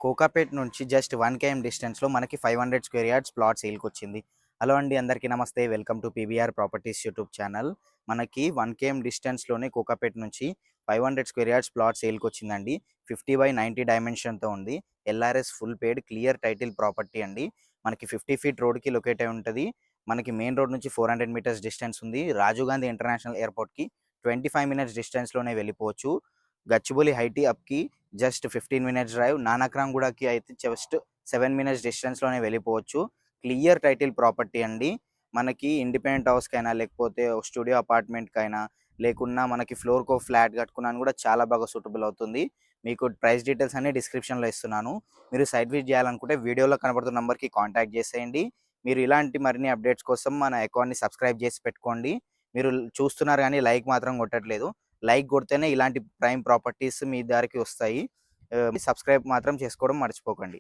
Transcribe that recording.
కోకాపేట్ నుంచి just 1 KM డిస్టెన్స్‌లో మనకి 500 స్క్వేర్ యార్డ్స్ ప్లాట్ సేల్‌కొచ్చింది. హలో అండి, అందరికీ నమస్తే. Welcome to PVR properties YouTube channel. మనకి 1 కేఎం డిస్టెన్స్‌లోనే కోకాపేట్ నుంచి 500 స్క్వేర్ యార్డ్స్ ప్లాట్ సేల్‌కొచ్చిందండి. 50/90 డైమెన్షన్‌తో ఉంది. LRS full paid clear title property అండి. మనకి 50 ఫీట్ రోడ్‌కి లొకేట్ అయి ఉంటది. మనకి మెయిన్ రోడ్ నుంచి 400 మీటర్స్ డిస్టెన్స్ ఉంది. రాజీవ్ గాంధీ ఇంటర్నేషనల్ ఎయిర్‌పోర్ట్‌కి 25 మినిట్స్ డిస్టెన్స్‌లోనే వెళ్ళిపోవచ్చు. గచ్చిబౌలి హైటీ అప్‌కి జస్ట్ 15 మినిట్స్ డ్రైవ్. నానక్రామ్ గూడకి అయితే జస్ట్ 7 మినిట్స్ డిస్టెన్స్‌లోనే వెళ్ళిపోవచ్చు. క్లియర్ టైటిల్ ప్రాపర్టీ అండి. మనకి ఇండిపెండెంట్ హౌస్‌కైనా, లేకపోతే స్టూడియో అపార్ట్మెంట్‌కైనా, లేకున్నా మనకి ఫ్లోర్‌కో ఫ్లాట్ కట్టుకున్నా కూడా చాలా బాగా సూటబుల్ అవుతుంది. మీకు ప్రైస్ డీటెయిల్స్ అన్ని డిస్క్రిప్షన్‌లో ఇస్తున్నాను. మీరు సైట్ విజిట్ చేయాలనుకుంటే వీడియోలో కనబడుతున్న నంబర్‌కి కాంటాక్ట్ చేసేయండి. మీరు ఇలాంటి మరిన్ని అప్డేట్స్ కోసం మన అకౌంట్‌ని సబ్స్క్రైబ్ చేసి పెట్టుకోండి. మీరు చూస్తున్నారు కానీ లైక్ మాత్రం కొట్టట్లేదు. లైక్ కొడితేనే ఇలాంటి ప్రైమ్ ప్రాపర్టీస్ మీ దారికి వస్తాయి. సబ్స్క్రైబ్ మాత్రం చేసుకోవడం మర్చిపోకండి.